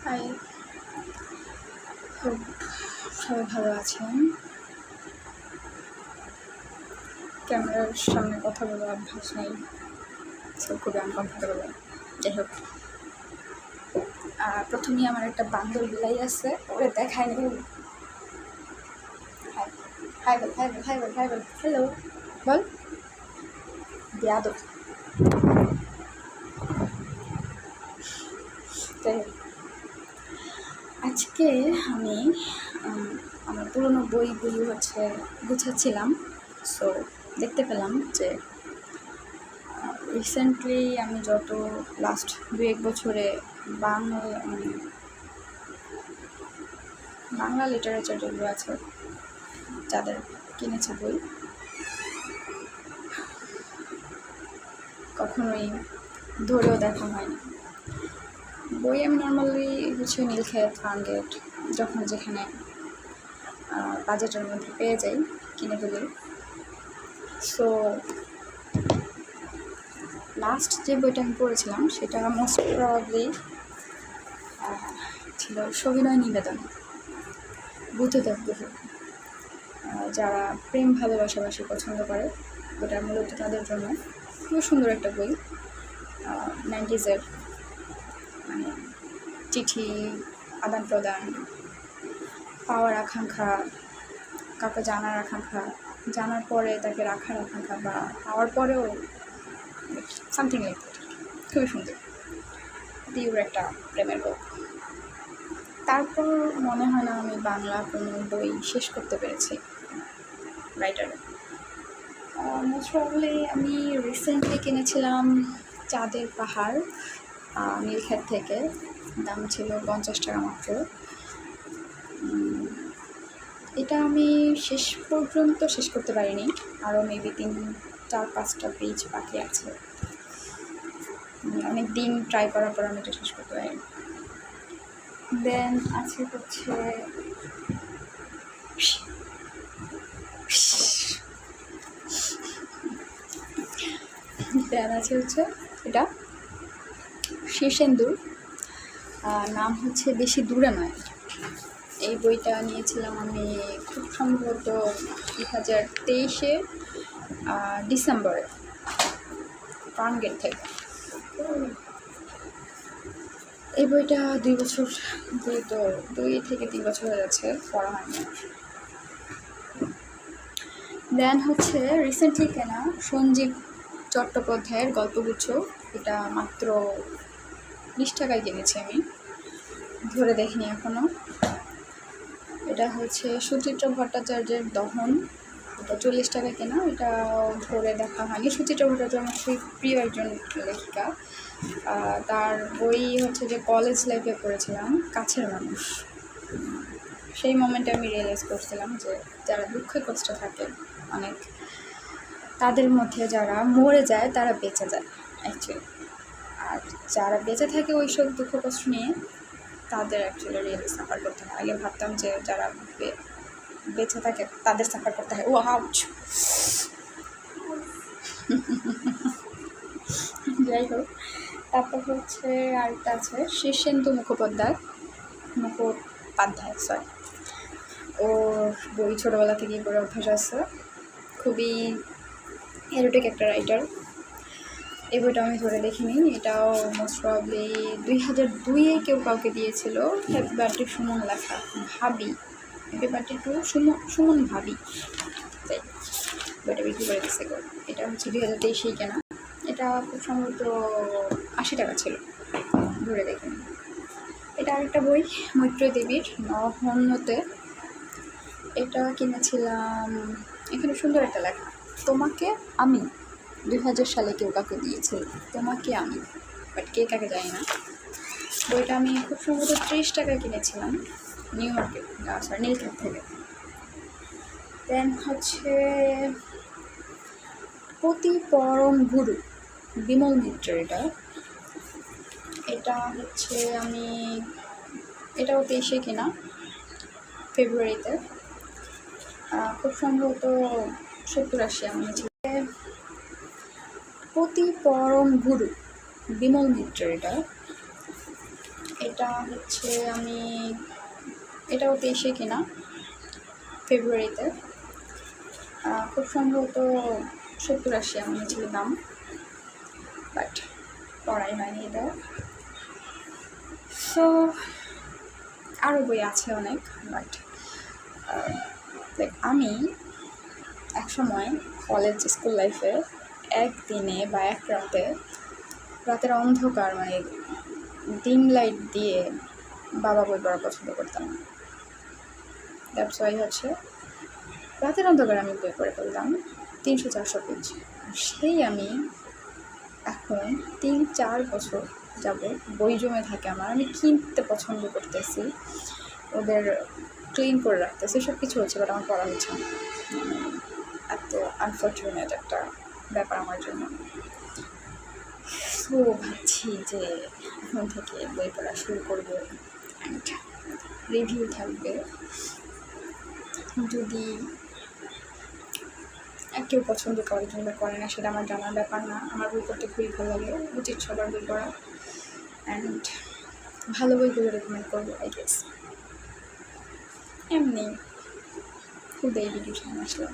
High, hope সবাই ভালো আছেন। ক্যামেরার সামনে কথা বলার অভ্যাস নেই, সব খুবই আনকমফোর্টেবল। যাই হোক, প্রথমেই আমার একটা বান্দর বিলাই আছে, ওরে দেখায় নি। হাই হাই বল, হাই বল, হাই বল, হাই বল, হ্যালো বল। বেয়াদব। যাই হোক, আজকে আমি আমার পুরোনো বইগুলি গুছাচ্ছিলাম। সো দেখতে পেলাম যে রিসেন্টলি আমি যত লাস্ট 2-1 বছরে বাংলা লিটারেচার যেগুলো আছে, যাদের কিনেছে বই, কখনোই ধরেও দেখা হয়নি। বই আমি নর্মালি নীলক্ষেত, ফার্মগেট, যখন যেখানে বাজেটের মধ্যে পেয়ে যাই কিনে ফেলি। সো লাস্ট যে বইটা আমি পড়েছিলাম সেটা মোস্ট প্রবাবলি ছিল সবিনয় নিবেদন, বুদ্ধদেব গুহ। যারা প্রেম ভালোবাসাবাসি পছন্দ করে, ওটা মূলত তাদের জন্য খুব সুন্দর একটা বই। 90s মানে চিঠি আদান প্রদান, পাওয়ার আকাঙ্ক্ষা, কাউকে জানার আকাঙ্ক্ষা, জানার পরে তাকে রাখার আকাঙ্ক্ষা, বা পাওয়ার পরেও সামথিং লাইক দ্যাট। খুবই সুন্দর, তীব্র একটা প্রেমের গল্প। তারপর মনে হয় না আমি বাংলা কোনো বই শেষ করতে পেরেছি রাইটারের। মোস্ট প্রবলি আমি রিসেন্টলি কিনেছিলাম চাঁদের পাহাড়, নীলক্ষেত থেকে। দাম ছিল 50 টাকা মাত্র। এটা আমি শেষ পর্যন্ত শেষ করতে পারিনি, আরও মেবি 3-4-5টা পেজ বাকি আছে। অনেক দিন ট্রাই করার পর আমি এটা শেষ করতে পারিনি। দেন আছে হচ্ছে এটা শীর্ষেন্দুর, নাম হচ্ছে বেশি দূরে নয়। এই বইটা নিয়েছিলাম আমি খুব সম্ভবত 2023 ডিসেম্বরে ফার্মগেট থেকে। এই বইটা 2 থেকে 3 বছর হয়ে যাচ্ছে পড়া হয়নি। দেন হচ্ছে রিসেন্টলি কেনা সঞ্জীব চট্টোপাধ্যায়ের গল্পগুচ্ছ। এটা মাত্র 20 টাকায় কিনেছি আমি, ধরে দেখিনি এখনও। এটা হচ্ছে সুচিত্রা ভট্টাচার্যের দহন, এটা 40 টাকায় কেনা। এটা ধরে দেখা হয়নি। সুচিত্রা ভট্টাচার্য আমার খুবই প্রিয় একজন লেখিকা। তার বই হচ্ছে যে কলেজ লাইফে পড়েছিলাম, কাছের মানুষ। সেই মোমেন্টে আমি রিয়েলাইজ করছিলাম যে যারা দুঃখে কষ্টে থাকে অনেক, তাদের মধ্যে যারা মরে যায় তারা বেঁচে যায় অ্যাকচুয়ালি। আর যারা বেঁচে থাকে ওই সব দুঃখ কষ্ট নিয়ে, তাদের অ্যাকচুয়ালি রিয়েলি সাফার করতে হয়। আগে ভাবতাম যে যারা বেঁচে থাকে তাদের সাফার করতে হয়। ও আউচ। যাই হোক, তারপর হচ্ছে আরেকটা আছে শীর্ষেন্দু মুখোপাধ্যায়, সরি। ওর বই ছোটোবেলা থেকেই পড়ে অভ্যাস আছে। খুবই এরোটিক একটা রাইটার। এই বইটা আমি ধরে দেখিনি। এটাও মোস্ট প্রবলি 2002-এ কেউ কাউকে দিয়েছিল। হ্যাপি বার্থডে সুমন লেখা, ভাবি, হ্যাপি বার্থডে টু সুমন ভাবি। তাই বইটা বিক্রি করে দিচ্ছে গো। এটা হচ্ছে 2023-এই কেনা। এটা খুব সম্ভবত 80 টাকা ছিল, ধরে দেখিনি। এটা আরেকটা বই মৈত্রী দেবীর নহন্যতে। এটা কিনেছিলাম। এখানে সুন্দর একটা লেখা, তোমাকে আমি। 2000 সালে কেউ কাউকে দিয়েছিল তোমাকে আমি, বাট কে কাকে জানি না। বইটা আমি খুব সম্ভবত 30 টাকায় কিনেছিলাম নিউ মার্কেট, নীলক্ষেত থেকে। দেন হচ্ছে পতি পরম গুরু, বিমল মিত্র। এটা হচ্ছে আমি, এটাও 23-এ কেনা, ফেব্রুয়ারিতে। খুব সম্ভবত 70-80 আমি নিয়েছি। পতি পরম গুরু, বিমল মিত্র। এটা হচ্ছে এটাও 23-এ কেনা, ফেব্রুয়ারিতে। খুব সম্ভবত 70-80 এমন ছিল দাম, বাট পড়াই হয়নি এটা। সো আরও বই আছে অনেক, বাট লাইক আমি একসময় কলেজ স্কুল লাইফে একদিনে বা এক রাতের অন্ধকার মানে ডিম লাইট দিয়ে বাবা বই পড়া পছন্দ করতাম। দ্যাটস ওয়াই হচ্ছে রাতের অন্ধকারে আমি বই পড়ে ফেলতাম 300-400 পেজ। সেই আমি এখন 3-4 বছর যাবত বই জমে থাকে আমার, আমি কিনতে পছন্দ করতেছি, ওদের ক্লিন করে রাখতেছি, সব কিছু হচ্ছে, বাট আমার পড়া হচ্ছে না। এত আনফর্চুনেট একটা ব্যাপার আমার জন্য। তো ভাবছি যে এখন থেকে বই পড়া শুরু করবো, অ্যান্ড রিভিউ থাকবে। যদি কেউ পছন্দ করে কিংবা করে না সেটা আমার জানার ব্যাপার না, আমার বই পড়তে খুবই ভালো লাগে, উচিত সবার বই পড়া, অ্যান্ড ভালো বইগুলো রেকমেন্ড করবো আই গেস। এমনি খুব এই ভিডিও আসলাম।